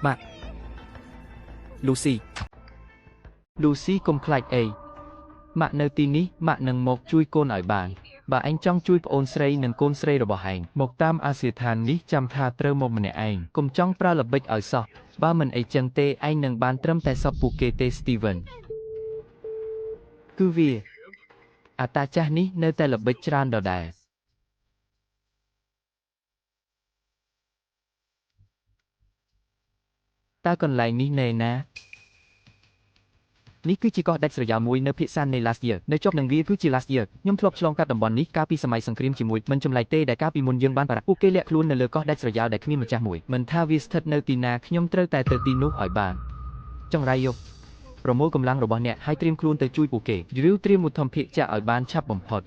Mạc Lucy cùng Clyde A. Mạc nơi tin ní, Mạc nâng một chui côn ở bàn. Bà anh trong chui ôn srei nâng côn srei rồi bỏ hành. Một tam Asiatan ní chăm tha trơ một mình anh. Cùng trong pra lập bích ở so. Ba mình ấy chân tê anh nâng ban trâm tại so puke tê Steven. Cứ vì ta chah ní nơi tại lập bích tràn đỏ đà. Ta còn lại ní nề ná. Ní cứ chỉ có đạch sửa dạo mùi nơi phiệt san này last year, nơi chóp nâng vi cứ chỉ last year, nhóm thọp chlong các đồng bọn ní cá pi sầm mai sừng cream chỉ mùi, mình chùm lại tê đại cá pi môn dương ban bà ok lẹ luôn nơi lừa có đạch sửa dạo đại khmi mà cha mùi, mình tha vi thật nơi tina nhóm trơ tại tờ tin nút hỏi bà. Trong rai yêu, promo cầm lăng rồi bọn nè hai stream luôn tới chui bù kể, review stream một thầm phiệt cha ở ban chắp bổng phật.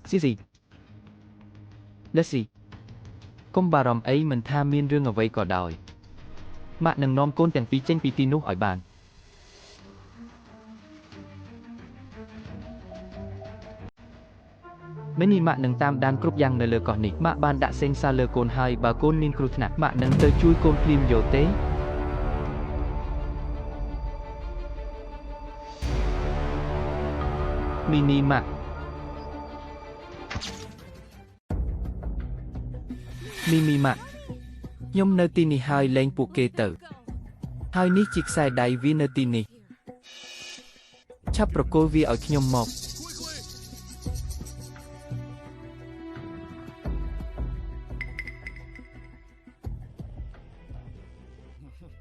Gì? Let's see. Công bà ròm ấy mình tha miên rương ở vây cỏ đòi. Mạc nâng nom côn tiền phí chênh phí tin nút hỏi bàn. Mấy ni mạc nâng tam đan cúp giang nơi lờ cỏ nịch. Mạc ban đã xên xa lờ côn hai bà côn nin cửt nạc. Mạc nâng tơ chui côn phim dồ tế. Mini mạc. Mimi mạc. Nhóm nơi tin ni hai lên bộ kê tử. Hai ní chiếc xe đầy vì nơi tin ni. Chắp rồi cô vi ở nhóm một.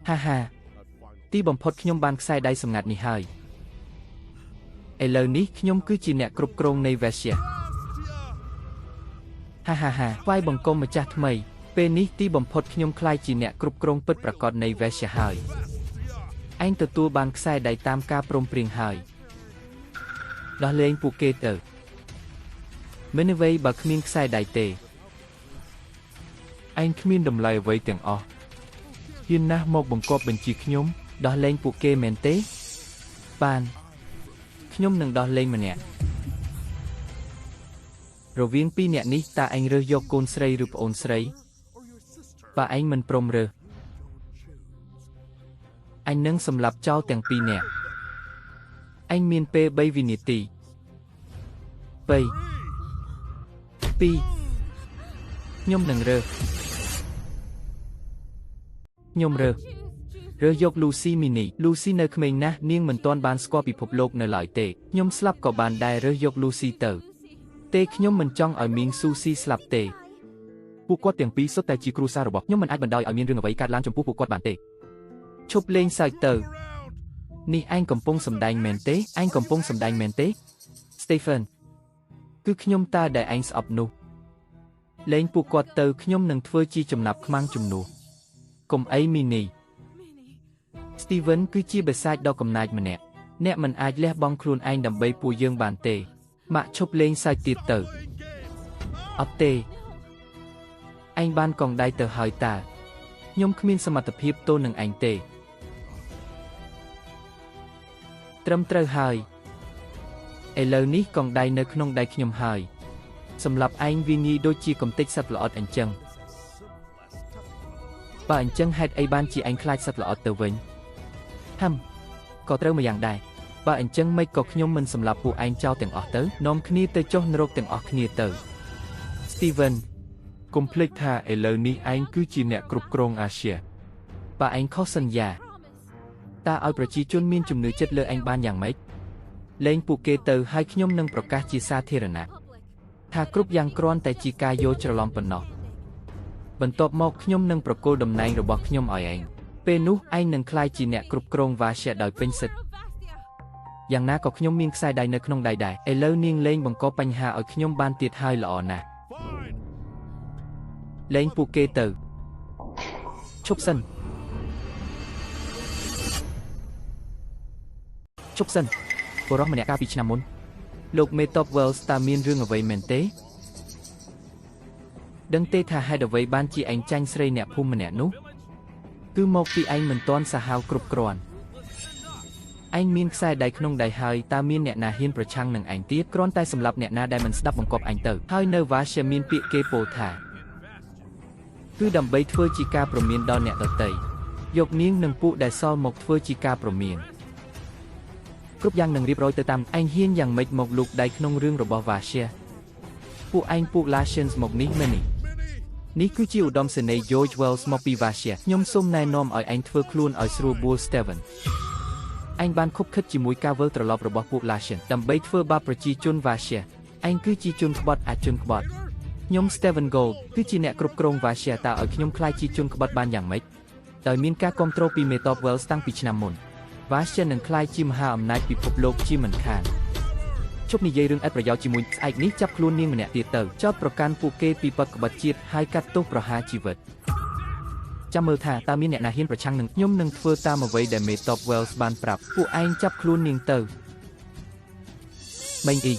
Ha ha. Tí bồng phốt nhóm ban xe đầy sầm ngạt ni hai. Lời ní nhóm cứ chỉ nẹ cục krong này về xe. Ha ha ha. Vai bằng công mà chát mày. Bên ní tí bầm phốt nhóm khai chỉ nẹ cục krong bật bạc còn này về xe hơi. Anh từ tua bàn xe đầy tam ca prom prieng hơi. Đó lên bù kê tử. Mấy vây bà khmiên xe đầy tề. Anh khmiên đầm lại với tiếng o. Hiên nát một bằng cọp bình chỉ nhóm. Đó lên bù kê mến tế. Bàn. Nhóm nâng đó lên mà nè. Rồi viên pi nẹ ní ta anh rơ vô côn srei rụp ôn srei. Và anh mình prom rơ. Anh nâng xâm lập cho tiếng pi nè. Anh miên pê bay vì nhiệt tỷ. Bay. Pi. Nhôm nâng rơ. Nhôm rơ. Rơ dọc Lucy mini. Lucy nơi khmênh ná niêng mình toan ban score bị phục lộc nơi lợi tệ. Nhôm slap có bàn đài rơ dọc Lucy tử. Tê nhóm mình trong ở miếng sushi slap tê.ពួកគាត់ទាំងពីរសុទ្ធតែជាគ្រួសាររបស់ខ្ញុំមិនអាចបណ្ដោយឲ្យមានរឿងអ្វីកើតឡើងចំពោះពួកគាត់បានទេឈប់លេងសើចទៅនេះអញកំពុងសម្ដែងមែនទេអញកំពុងសម្ដែងមែនទេ Stephen គឺខ្ញុំតើដែលអញស្អប់នោះលេងពួកគាត់ទៅខ្ញុំនឹងធ្វើជាចំណាប់ខ្មាំងជំនួសកុំអីមីនី Steven គឺជាបិសាចដ៏កំណាចម្នាក់អ្នកមិនអាចលះបង់ខ្លួនឯងដើម្បីពួកយើងបានទេម៉ាក់ឈប់លេងសើចទៀតទៅអត់ទេ Anh ban còn đai tờ hỏi ta. Nhóm khmiên sa mặt tập hiệp tô nâng anh tê. Trâm trơ hơi. Lờ ní còn đai nơi khôn đai nhom hơi. Sầm lập anh vì nghi đôi chi công tích sạch lọt anh chân. Bà anh chân hay ai ban chỉ anh khai sạch lọt tờ vĩnh. Có trơ mà dạng đai. Bà anh chân mấy cọc nhom mình sầm lập phụ anh trao tiền ọt tới. Nôm khnia tơ cho nrok tiền ọt khnia tờ. Steven. Complete tha lời ní anh cứ chỉ nẹ cục krong Asia. Bà anh khó sân già. Ta ởប្រជាជនមានជំនឿចិត្តលើanhបានយ៉ាងម៉េចលេងពួកគេទៅហើយខ្ញុំនឹងប្រកាសជាសាធារណៈថាគ្រប់យ៉ាងគ្រាន់តែជាការយល់ច្រឡំប៉ុណ្ណោះបន្ទាប់មកខ្ញុំនឹងប្រគល់តំណែងរបស់ខ្ញុំឲ្យឯងពេលនោះឯងនឹងក្លាយជាអ្នកគ្រប់គ្រង Vasia ដោយពេញសិទ្ធិយ៉ាងណាក៏ខ្ញុំមានខ្សែដៃនៅក្នុងដៃដែរឥឡូវនាងលេងបង្កបញ្ហាឲ្យខ្ញុំបានទៀតហើយល្អណាស់លេងពួកគេទៅឈប់សិនជប់សិនបរិះម្នាក់កាលពីឆ្នាំមុនលោកមេតប Wells តាមានរឿងអ្វីមែនទេដឹងទេថាហេតុអ្វីបានជាឯងចាញ់ស្រីអ្នកភូមិម្នាក់នោះគឺមកពីឯងមិនទាន់សាហាវគ្រប់គ្រាន់ឯងមានខ្សែដៃក្នុងដៃហើយតើមានអ្នកណាហ៊ានប្រឆាំងនឹងឯងទៀតគ្រាន់តែសម្រាប់អ្នកណាដែលមិនស្ដាប់បង្គាប់ឯងទៅហើយនៅ Vasia មានពាក្យគេពោលថា គឺដើម្បីធ្វើជាការព្រមានដល់អ្នកដទៃយកនាងនិងពួកដែលសល់មកធ្វើជាការព្រមានគ្រប់យ៉ាងនឹងរៀបរយទៅតាមឯងហ៊ានយ៉ាងម៉េចមកលូកដៃក្នុងរឿងរបស់ Vasha ពួកឯងពួក Lashens មកនេះមែននេះគឺជាឧត្តមសេនីយ៍ George Wells មកពី Vasha ខ្ញុំសូមណែនាំឲ្យឯងធ្វើខ្លួនឲ្យស្រួលបួល Steven ឯងបានខົບខិតជាមួយការវិលត្រឡប់របស់ពួក Lashen ដើម្បីធ្វើបាបប្រជាជន Vasha ឯងគឺជាជនក្បត់អាចជនក្បត់ខ្ញុំ Steven Gold គឺជាអ្នកគ្រប់គ្រង Vasha តើឲ្យខ្ញុំខ្លាចជាជនក្បត់បានយ៉ាងម៉េចដោយមានការគ្រប់គ្រងពី Metop Wells តាំងពីឆ្នាំមុន Vasha នឹងខ្លាចជាមហាអំណាចពិភពលោកជាមិនខានជប់និយាយរឿងឥតប្រយោជន៍ជាមួយស្អែកនេះចាប់ខ្លួននាងម្នាក់ទៀតទៅចោទប្រកាន់ពួកគេពីបទក្បត់ជាតិហើយកាត់ទោសប្រហារជីវិតចាំមើលថាតើមានអ្នកណាហ៊ានប្រឆាំងនឹងខ្ញុំនឹងធ្វើតាមអ្វីដែល Metop Wells បានប្រាប់ពួកឯងចាប់ខ្លួននាងទៅបែងអ៊ី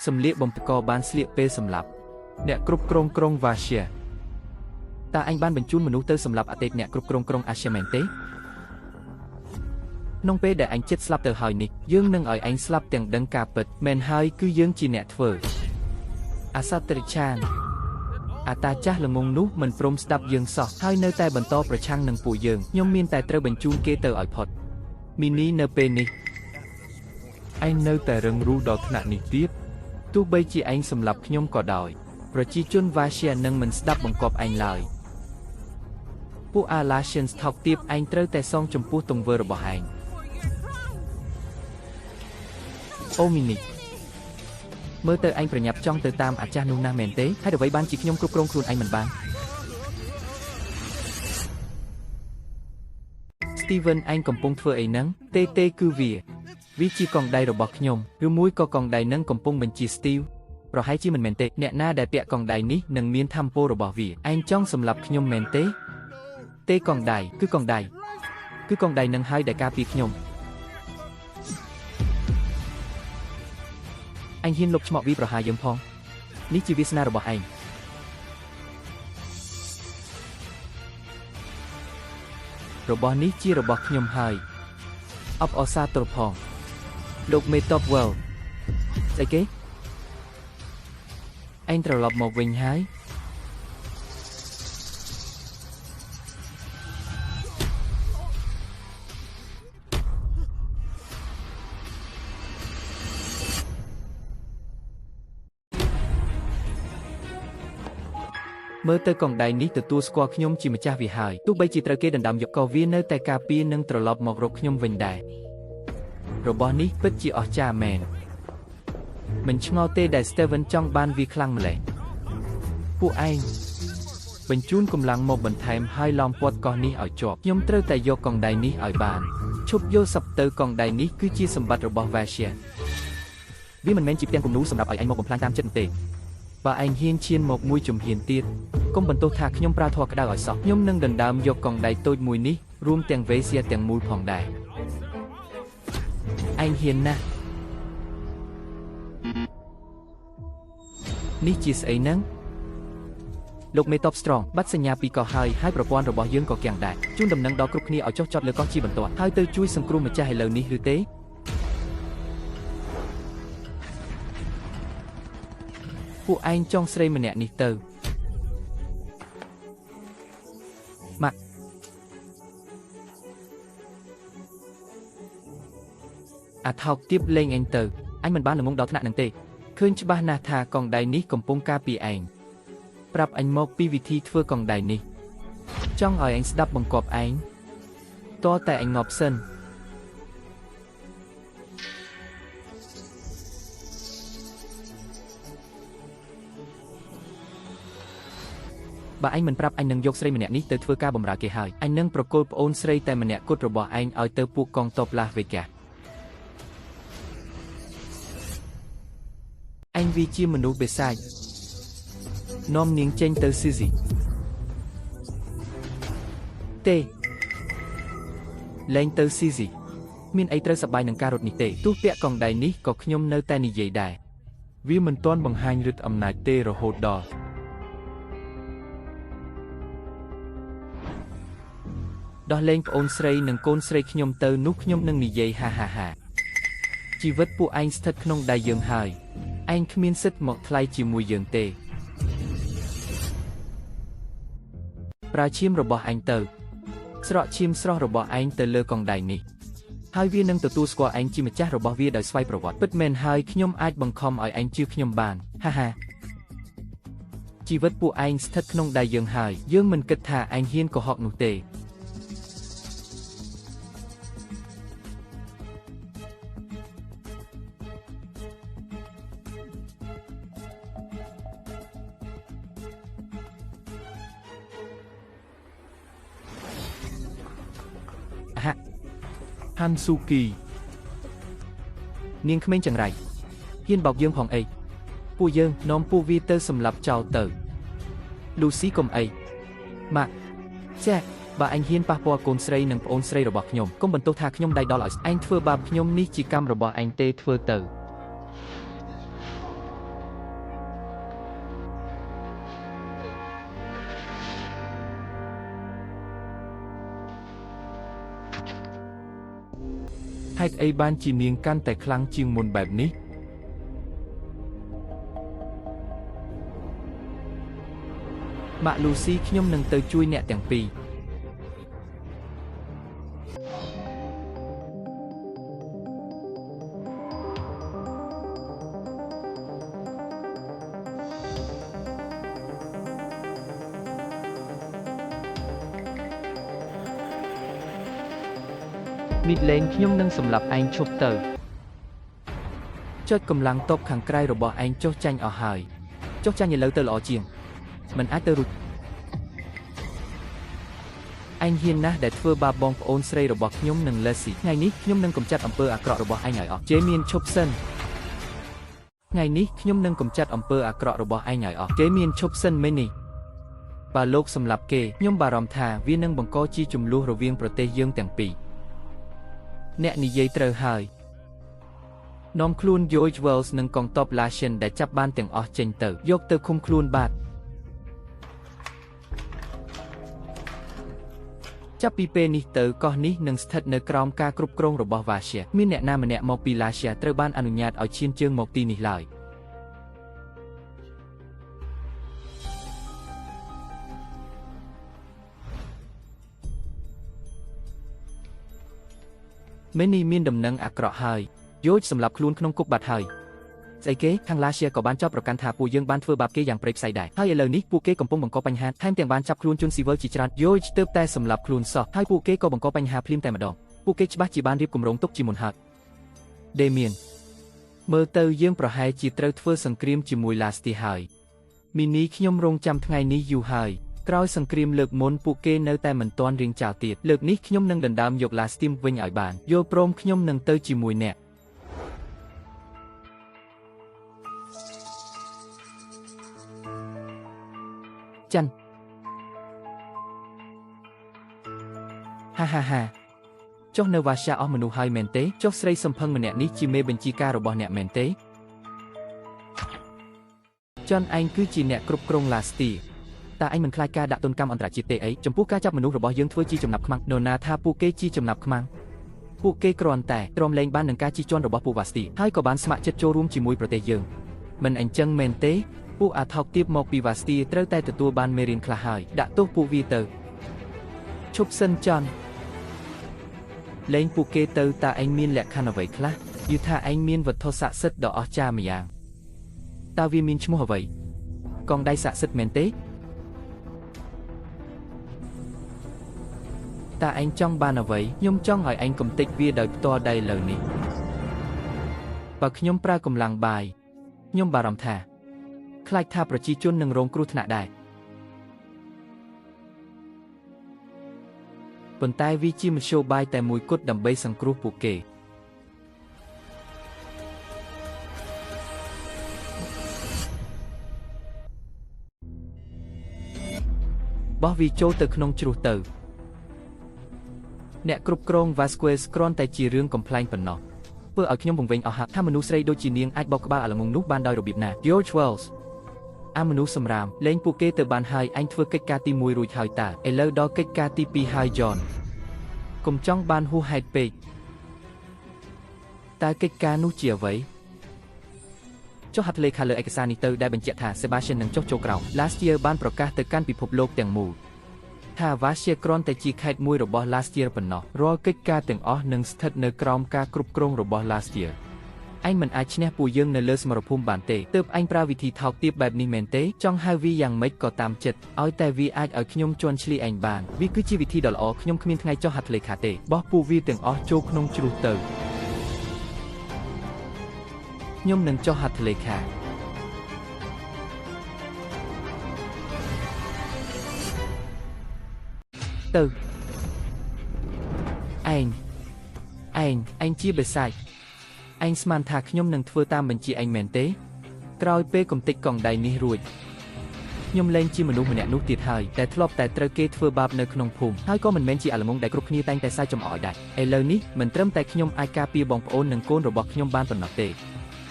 សម្លៀកបំពាក់ក៏បានស្លៀកពេលសម្លាប់អ្នកគ្រប់គ្រងក្រុង Vasha តើអញបានបញ្ជូនមនុស្សទៅសម្លាប់អតីតអ្នកគ្រប់គ្រងក្រុង Asha មែនទេក្នុងពេលដែលអញជិតស្លាប់ទៅហើយនេះយើងនឹងឲ្យអញស្លាប់ទាំងដឹងការពិតមែនហើយគឺយើងជាអ្នកធ្វើអាសាត្រិឆានអាតាចាស់ល្ងងនោះមិនព្រមស្ដាប់យើងសោះហើយនៅតែបន្តប្រឆាំងនឹងពួកយើងខ្ញុំមានតែត្រូវបញ្ជូនគេទៅឲ្យផុតមីនីនៅពេលនេះឯងនៅតែរឹងរូសដល់ថ្នាក់នេះទៀតទោះបីជាឯងសម្លាប់ខ្ញុំក៏ដោយប្រជាជន Vasha នឹងមិនស្ដាប់បង្គាប់ឯងឡើយពួក Lashens ថោកទាបឯងត្រូវតែសងចំពោះទង្វើរបស់ឯងអូមីនីមើលទៅឯងប្រញាប់ចង់ទៅតាមអាចារ្យនោះណាស់មែនទេហើយអ្វីបានជាខ្ញុំគ្រប់គ្រងខ្លួនឯងមិនបាន Steven ឯងកំពុងធ្វើអីហ្នឹងទេគឺវាជាកងដៃរបស់ខ្ញុំឬមួយក៏កងដៃនឹងកំពុងបញ្ជា Steve ប្រហែលជាមិនមែនទេអ្នកណាដែលពាក់កងដៃនេះនឹងមានធម៌ពលរបស់វាឯងចង់សម្លាប់ខ្ញុំមែនទេកងដៃគឺកងដៃនឹងហើយដែលការពារខ្ញុំឯងហ៊ានលុបឆ្មក់វាប្រហារយើងផងនេះជាវាសនារបស់ឯងរបស់នេះជារបស់ខ្ញុំហើយអបអរសាទរផងលោក Metop Wells ស្អីគេឯងត្រឡប់មកវិញហើយមើលទៅកងដៃនេះទទួលស្គាល់ខ្ញុំជាម្ចាស់វាហើយទោះបីជាត្រូវគេដណ្ដើមយកក៏វានៅតែការពារនិងត្រឡប់មករកខ្ញុំវិញដែររបស់នេះពិតជាអស្ចារ្យមែនមិនឆ្ងល់ទេដែល Steven ចង់បានវាខ្លាំងម្ល៉េះពួកឯងបញ្ជូនកម្លាំងមកបន្ថែមហើយឡោមព័ទ្ធកោះនេះឲ្យជាប់ខ្ញុំត្រូវតែយកកងដៃនេះឲ្យបានឈប់យកសັບទៅកងដៃនេះគឺជាសម្បត្តិរបស់ Vasha វាមិនមែនជាផ្ទាំងគំនូរសម្រាប់ឲ្យឯងមកបំផ្លាញតាមចិត្តទេបើឯងហ៊ានឈានមកមួយជំហានទៀតកុំបន្ទោសថាខ្ញុំប្រើធម៌ក្តៅឲ្យសោះខ្ញុំនឹងដណ្ដើមយកកងដៃតូចមួយនេះរួមទាំង Vasha ទាំងមូលផងដែរឯងហ៊ានណាស់នេះជាស្អីហ្នឹងលោក Metop Strong បាត់សញ្ញាពីកោះហើយប្រព័ន្ធរបស់យើងក៏គាំងដែរជូនដំណឹងដល់គ្រប់គ្នាឲ្យចុះចតលើកោះជាបន្ទាន់ហើយទៅជួយសង្គ្រោះម្ចាស់ឥឡូវនេះឬទេពួកឯងចង់ស្រីម្នាក់នេះទៅម៉ាក់អាថោកទៀបលេងឯងទៅអញមិនបានល្ងងដល់ថ្នាក់នឹងទេឃើញច្បាស់ណាស់ថាកងដៃនេះកំពុងការពារឯងប្រាប់អញមកពីវិធីធ្វើកងដៃនេះចង់ឲ្យឯងស្ដាប់បង្គាប់ឯងតើតែឯងងាប់សិនបើឯងមិនប្រាប់អញនឹងយកស្រីម្នាក់នេះទៅធ្វើការបម្រើគេហើយអញនឹងប្រគល់ប្អូនស្រីតែម្នាក់គត់របស់ឯងឲ្យទៅពួកកងទ័ព Las Vegas ឯងវាជាមនុស្សបិសាចនាំនាងចេញទៅស៊ីស៊ីទេលែងទៅស៊ីស៊ីមានអីត្រូវសប្បាយនឹងការរត់នេះទេទោះពាក់កងដៃនេះក៏ខ្ញុំនៅតែនិយាយដែរវាមិនទាន់បង្ហាញឫទ្ធិអំណាចទេរហូតដល់ដោះលែងប្អូនស្រីនិងកូនស្រីខ្ញុំទៅនោះខ្ញុំនឹងនិយាយហា ជីវិតពួកឯងស្ថិតក្នុងដៃយើងហើយឯងគ្មានសិទ្ធិមកថ្លៃជាមួយយើងទេប្រើឈាមរបស់ឯងទៅស្រក់ឈាមស្រស់របស់ឯងទៅលើកងដៃនេះហើយវានឹងទទួលស្គាល់ឯងជាម្ចាស់របស់វាដោយស្វ័យប្រវត្តិពិតមែនហើយខ្ញុំអាចបង្ខំឲ្យឯងជឿខ្ញុំបានហាហាជីវិតពួកឯងស្ថិតក្នុងដៃយើងហើយយើងមិនគិតថាឯងហ៊ានកុហកនោះទេហាន់ស៊ូគីនាងក្មេងចង្រៃហ៊ានបោកយើងផងអីពួកយើងនាំពួកវាទៅសម្លាប់ចោលទៅលូស៊ីកុំអីម៉ាក់ចាបើឯងហ៊ានប៉ះពាល់កូនស្រីនិងប្អូនស្រីរបស់ខ្ញុំកុំបន្ទោសថាខ្ញុំដៃដល់ឲ្យឯងធ្វើបាបខ្ញុំនេះជាកម្មរបស់ឯងទេធ្វើទៅហេតុអីបានជានាងកាន់តែខ្លាំងជាងមុនបែបនេះម៉ាក់លូស៊ីខ្ញុំនឹងទៅជួយអ្នកទាំងពីរមីតលេងខ្ញុំនឹងសម្លាប់ឯងឈប់ទៅចុចកម្លាំងតបខាងក្រៅរបស់ឯងចុះចាញ់អស់ហើយចុះចាញ់ឥឡូវទៅល្អជាងមិនអាចទៅរួចឯងហ៊ានណាស់ដែលធ្វើបាបបងប្អូនស្រីរបស់ខ្ញុំនិងលេស៊ីថ្ងៃនេះខ្ញុំនឹងកម្ចាត់អំពើអាក្រក់របស់ឯងឲ្យអស់ជេមានឈប់សិនថ្ងៃនេះខ្ញុំនឹងកម្ចាត់អំពើអាក្រក់របស់ឯងឲ្យអស់ជេមានឈប់សិនមែននេះបើលោកសម្លាប់គេខ្ញុំបារម្ភថាវានឹងបង្កជាជម្លោះរវាងប្រទេសយើងទាំងពីរអ្នកនិយាយត្រូវហើយនាំខ្លួន George Wells និងកងទ័ព Lashen ដែលចាប់បានទាំងអស់ចេញទៅយកទៅឃុំខ្លួនបាទចាប់ពីពេលនេះទៅកោះនេះនឹងស្ថិតនៅក្រោមការគ្រប់គ្រងរបស់ Vasia មានអ្នកណាម្នាក់មកពី Lassia ត្រូវបានអនុញ្ញាតឲ្យឈានជើងមកទីនេះឡើយមែននេះមានដំណឹងអាក្រក់ហើយយោជសម្រាប់ខ្លួនក្នុងគុកបាត់ហើយស្អីគេខាងឡាសៀក៏បានចោទប្រកាន់ថាពួកយើងបានធ្វើបាបគេយ៉ាងព្រៃផ្សៃដែរហើយឥឡូវនេះពួកគេកំពុងបង្កបញ្ហាថែមទាំងបានចាប់ខ្លួនជនស៊ីវិលជាច្រើនយោជទើបតែសម្រាប់ខ្លួនសោះហើយពួកគេក៏បង្កបញ្ហាភ្លាមតែម្ដងពួកគេច្បាស់ជាបានរៀបគម្រោងទុកជាមុនហើយដេមៀនមើលទៅយើងប្រហែលជាត្រូវធ្វើសង្គ្រាមជាមួយឡាស្ទីហើយមីនីខ្ញុំរងចាំថ្ងៃនេះយូរហើយក្រោយសង្គ្រាមលើកមុនពួកគេនៅតែមិនទាន់រៀងចោលទៀតលើកនេះខ្ញុំនឹងដណ្ដើមយកឡាស្ទីមវិញឲ្យបានយល់ព្រមខ្ញុំនឹងទៅជាមួយអ្នកចាន់ហាចុះនៅវ៉ាសាអស់មនុស្សហើយមែនទេចុះស្រីសំផឹងម្នាក់នេះជាមេបញ្ជាការរបស់អ្នកមែនទេចាន់ឯងគឺជាអ្នកគ្រប់គ្រងឡាស្ទីតើឯងមិនខ្លាចការដាក់ទណ្ឌកម្មអន្តរជាតិទេអីចំពោះការចាប់មនុស្សរបស់យើងធ្វើជាចំណាប់ខ្មាំងនរណាថាពួកគេជាចំណាប់ខ្មាំងពួកគេគ្រាន់តែទ្រាំលែងបាននឹងការជិះជាន់របស់ពួកវ៉ាស្ទីហើយក៏បានស្ម័គ្រចិត្តចូលរួមជាមួយប្រទេសយើងមិនអញ្ចឹងមែនទេពួកអាថោកទាបមកពីវ៉ាស្ទីត្រូវតែទទួលបានមេរៀនខ្លះហើយដាក់ទោសពួកវាទៅឈប់សិនចាន់លែងពួកគេទៅតើឯងមានលក្ខខណ្ឌអ្វីខ្លះយល់ថាឯងមានវត្ថុស័ក្តិសិទ្ធិដ៏អស្ចារ្យម្យ៉ាងតើវាមានឈ្មោះអ្វីកងដៃស័ក្តិសិទ្ធិមែនទេតើឯងចង់បានអ្វីខ្ញុំចង់ឲ្យឯងកំទេចវាដោយផ្ទាល់ដៃលើនេះបើខ្ញុំប្រើកម្លាំងបាយខ្ញុំបារម្ភថាខ្លាចថាប្រជាជននឹងរងគ្រោះថ្នាក់ដែរប៉ុន្តែវាជាមធ្យោបាយតែមួយគត់ដើម្បីសង្គ្រោះពួកគេបោះវាចូលទៅក្នុងជ្រោះទៅអ្នកគ្រប់គ្រង Vasquez គ្រាន់តែជារឿងកំ pl ែងប៉ុណ្ណោះធ្វើឲ្យខ្ញុំវង្វេងអស់ហាក់ថាមនុស្សស្រីដូចជានាងអាចបោកក្បាលអាល្ងងនោះបានដោយរបៀបណា George Wells អាមនុស្សសម្រាមលែងពួកគេទៅបានហើយឯងធ្វើកិច្ចការទី1រួចហើយតើឥឡូវដល់កិច្ចការទី2ហើយ John កុំចង់បានហួសហេតុពេក តែកិច្ចការនោះជាអ្វីចុះហត្ថលេខាលើឯកសារនេះទៅដែលបញ្ជាក់ថា Sebastian នឹងចុះចូលក្រោម Last Year បានប្រកាសទៅកាន់ពិភពលោកទាំងមូលថា Vasia គ្រាន់តែជាខេត្តមួយរបស់ Last Year ប៉ុណ្ណោះរាល់កិច្ចការទាំងអស់នឹងស្ថិតនៅក្រោមការគ្រប់គ្រងរបស់ Last Year ឯងមិនអាចឈ្នះពួកយើងនៅលើសមរភូមិបានទេទើបឯងប្រើវិធីថោកទាបបែបនេះមែនទេចង់ហៅវាយ៉ាងម៉េចក៏តាមចិត្តឲ្យតែវាអាចឲ្យខ្ញុំជន់ឈ្លីឯងបានវាគឺជាវិធីដ៏ល្អខ្ញុំគ្មានថ្ងៃចុះហត្ថលេខាទេបោះពួកវាទាំងអស់ចូលក្នុងជ្រុះទៅខ្ញុំនឹងចុះហត្ថលេខាទៅឯងជាបិសាចឯងស្មានថាខ្ញុំនឹងធ្វើតាមបញ្ជាឯងមែនទេក្រោយពេលកំទេចកង់ដៃនេះរួចខ្ញុំលែងជាមនុស្សម្នាក់នោះទៀតហើយតែធ្លាប់តែត្រូវគេធ្វើបាបនៅក្នុងភូមិហើយក៏មិនមែនជាអាល្ងងដែលគ្រប់គ្នាតែងតែសើចចំអកឲ្យដែរឥឡូវនេះមិនត្រឹមតែខ្ញុំអាចការពារបងប្អូននិងកូនរបស់ខ្ញុំបានប៉ុណ្ណោះទេ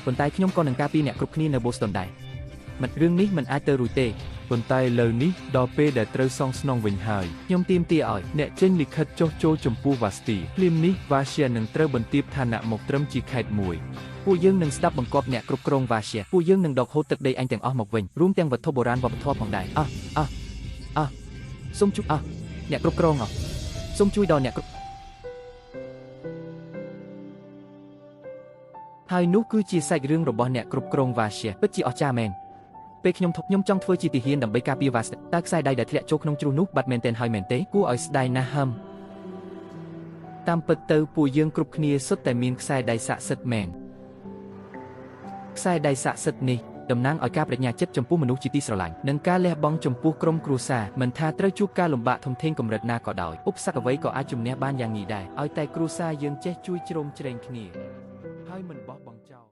ប៉ុន្តែខ្ញុំក៏នឹងការពារអ្នកគ្រប់គ្នានៅ Boston ដែរមិនរឿងនេះមិនអាចទៅរួចទេប៉ុន្តែឥឡូវនេះដល់ពេលដែលត្រូវសងស្នងវិញហើយខ្ញុំទាមទារឲ្យអ្នកចេញលិខិតចុះចូលចំពោះ Vasti ភ្លាមនេះ Vasia នឹងត្រូវបន្ទាបឋានៈមកត្រឹមជាខេត្តមួយពួកយើងនឹងស្ដាប់បង្គាប់អ្នកគ្រប់គ្រង Vasia ពួកយើងនឹងដកហូតទឹកដីអញទាំងអស់មកវិញរួមទាំងវត្ថុបុរាណវប្បធម៌ផងដែរសូមជួយអ្នកគ្រប់គ្រងសូមជួយដល់អ្នកគ្រប់ហើយនោះគឺជាសាច់រឿងរបស់អ្នកគ្រប់គ្រង Vasia ពិតជាអស្ចារ្យមែនពេលខ្ញុំចង់ធ្វើជាទាហានដើម្បីការពារ Vasti តើខ្សែដៃដែលធ្លាក់ចូលក្នុងជ្រុះនោះបាត់មែនទែនហើយមែនទេគួរឲ្យស្ដាយណាស់តាមពិតទៅពួកយើងគ្រប់គ្នាសុទ្ធតែមានខ្សែដៃស័ក្តិសិទ្ធិមែនខ្សែដៃស័ក្តិសិទ្ធិនេះតំណាងឲ្យការប្រាជ្ញាចិត្តចំពោះមនុស្សជាទីស្រឡាញ់និងការលះបង់ចំពោះក្រុមគ្រួសារមិនថាត្រូវជួបការលំបាកធំធេងកម្រិតណាក៏ដោយឧបសគ្គអ្វីក៏អាចជំនះបានយ៉ាងងាយដែរឲ្យតែគ្រួសារយើងចេះជួយជ្រោមជ្រែងគ្នាហើយមិនបោះបង់ចោល